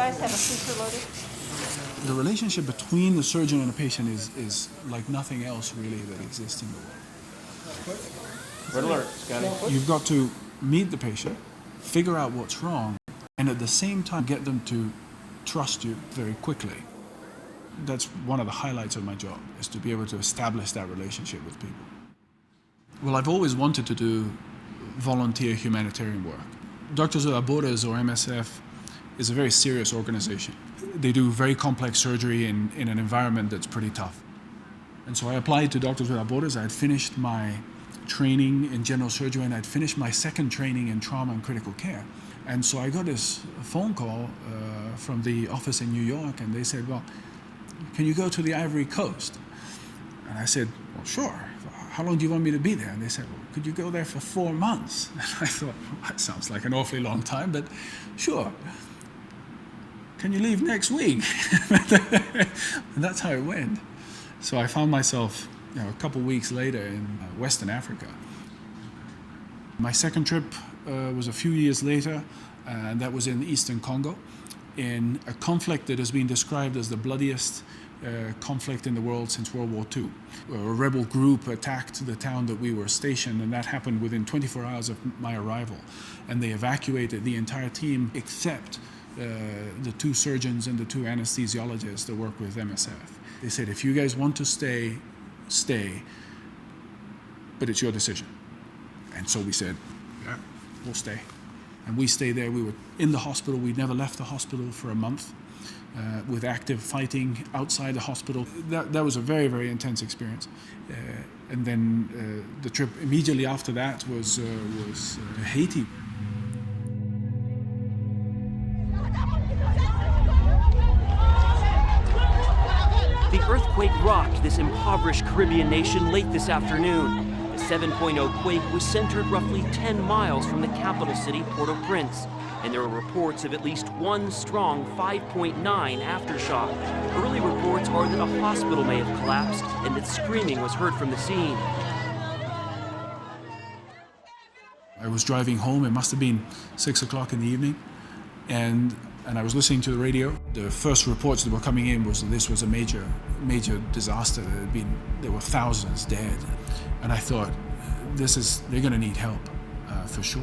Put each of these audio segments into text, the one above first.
guys have a suture loaded? The relationship between the surgeon and the patient is like nothing else really that exists in the world. Red alert, Scotty. You've got to meet the patient, figure out what's wrong, and at the same time get them to trust you very quickly. That's one of the highlights of my job, is to be able to establish that relationship with people. Well, I've always wanted to do volunteer humanitarian work. Doctors Without Borders, or MSF, is a very serious organization. They do very complex surgery in an environment that's pretty tough. And so I applied to Doctors Without Borders. I had finished my training in general surgery, and I'd finished my second training in trauma and critical care. And so I got this phone call from the office in New York, and they said, well, can you go to the Ivory Coast? And I said, well, sure. How long do you want me to be there? And they said, well, could you go there for 4 months? And I thought, well, that sounds like an awfully long time, but sure. Can you leave next week? And that's how it went. So I found myself, a couple weeks later in Western Africa. My second trip was a few years later, and that was in Eastern Congo, in a conflict that has been described as the bloodiest conflict in the world since World War II. A rebel group attacked the town that we were stationed, and that happened within 24 hours of my arrival. And they evacuated the entire team except the 2 surgeons and the 2 anesthesiologists that work with MSF. They said, if you guys want to stay, stay, but it's your decision. And so we said, yeah, we'll stay. And we stayed there. We were in the hospital. We never left the hospital for a month with active fighting outside the hospital. That was a very, very intense experience. And then the trip immediately after that was Haiti. The earthquake rocked this impoverished Caribbean nation late this afternoon. The 7.0 quake was centered roughly 10 miles from the capital city, Port-au-Prince, and there were reports of at least one strong 5.9 aftershock. Early reports are that a hospital may have collapsed and that screaming was heard from the scene. I was driving home. It must have been 6 o'clock in the evening, and I was listening to the radio. The first reports that were coming in was that this was a major disaster. There were thousands dead. And I thought, they're gonna need help, for sure.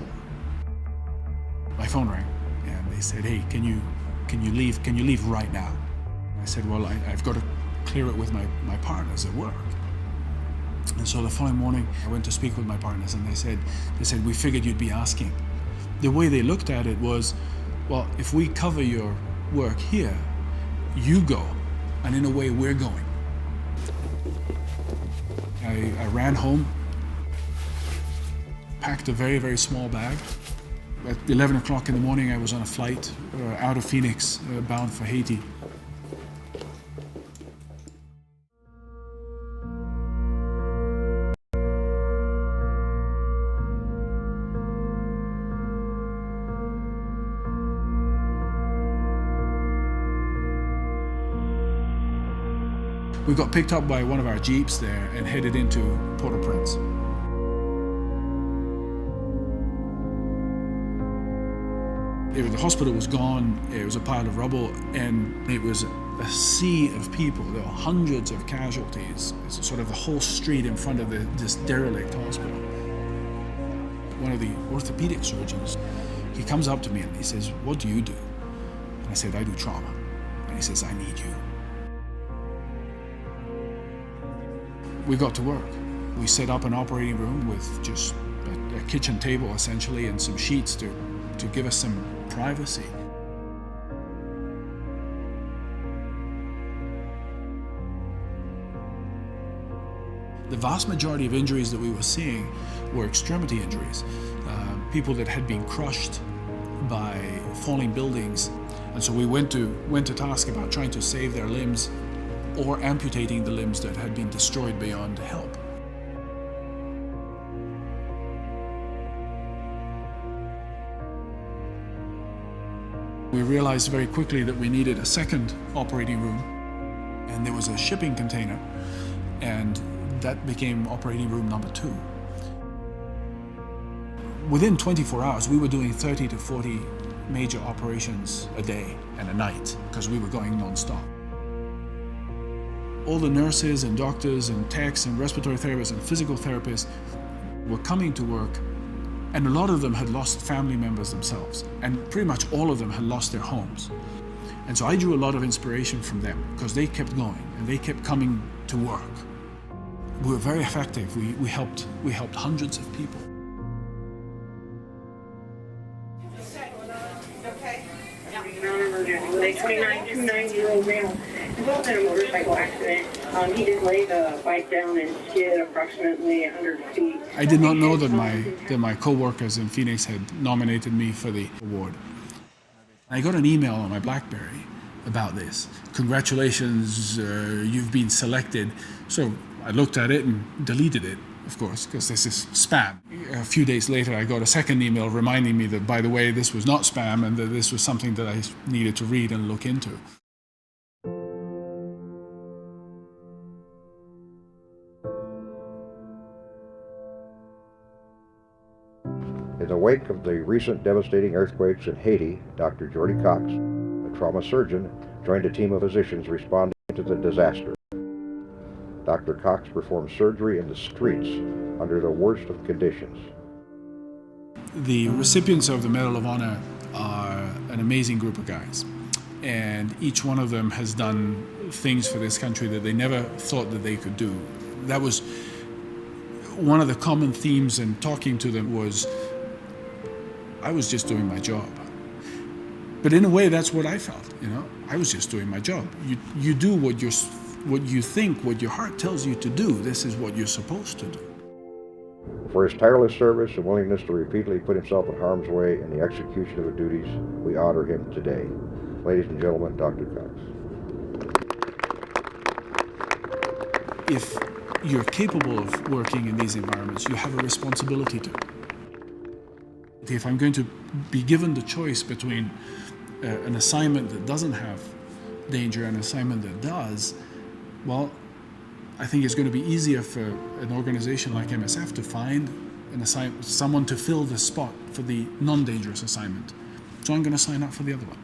My phone rang, and they said, hey, can you leave right now? I said, well, I've got to clear it with my partners at work. And so the following morning, I went to speak with my partners, and they said, we figured you'd be asking. The way they looked at it was, well, if we cover your work here, you go, and in a way, we're going. I ran home, packed a very, very small bag. At 11 o'clock in the morning, I was on a flight out of Phoenix, bound for Haiti. We got picked up by one of our Jeeps there and headed into Port-au-Prince. The hospital was gone, it was a pile of rubble, and it was a sea of people. There were hundreds of casualties. It's sort of the whole street in front of this derelict hospital. One of the orthopedic surgeons, he comes up to me and he says, what do you do? And I said, I do trauma. And he says, I need you. We got to work. We set up an operating room with just a kitchen table, essentially, and some sheets to give us some privacy. The vast majority of injuries that we were seeing were extremity injuries. People that had been crushed by falling buildings. And so we went to task about trying to save their limbs or amputating the limbs that had been destroyed beyond help. We realized very quickly that we needed a second operating room, and there was a shipping container, and that became operating room number 2. Within 24 hours, we were doing 30 to 40 major operations a day and a night because we were going non-stop. All the nurses and doctors and techs and respiratory therapists and physical therapists were coming to work, and a lot of them had lost family members themselves, and pretty much all of them had lost their homes. And so I drew a lot of inspiration from them because they kept going and they kept coming to work. We were very effective. We helped hundreds of people. With a 29-year-old male involved in a motorcycle accident. He did lay the bike down and skid approximately 100 feet. I did not know that my co-workers in Phoenix had nominated me for the award. I got an email on my BlackBerry about this. Congratulations, you've been selected. So I looked at it and deleted it, of course, because this is spam. A few days later, I got a second email reminding me that, by the way, this was not spam and that this was something that I needed to read and look into. In the wake of the recent devastating earthquakes in Haiti, Dr. Jordy Cox, a trauma surgeon, joined a team of physicians responding to the disaster. Dr. Cox performed surgery in the streets under the worst of conditions. The recipients of the Medal of Honor are an amazing group of guys, and each one of them has done things for this country that they never thought that they could do. That was one of the common themes in talking to them was, I was just doing my job. But in a way, that's what I felt, you know? I was just doing my job. You do what you think, what your heart tells you to do. This is what you're supposed to do. For his tireless service and willingness to repeatedly put himself in harm's way in the execution of his duties, we honor him today. Ladies and gentlemen, Dr. Cox. If you're capable of working in these environments, you have a responsibility to. If I'm going to be given the choice between an assignment that doesn't have danger and an assignment that does, well, I think it's going to be easier for an organization like MSF to find someone to fill the spot for the non-dangerous assignment. So I'm going to sign up for the other one.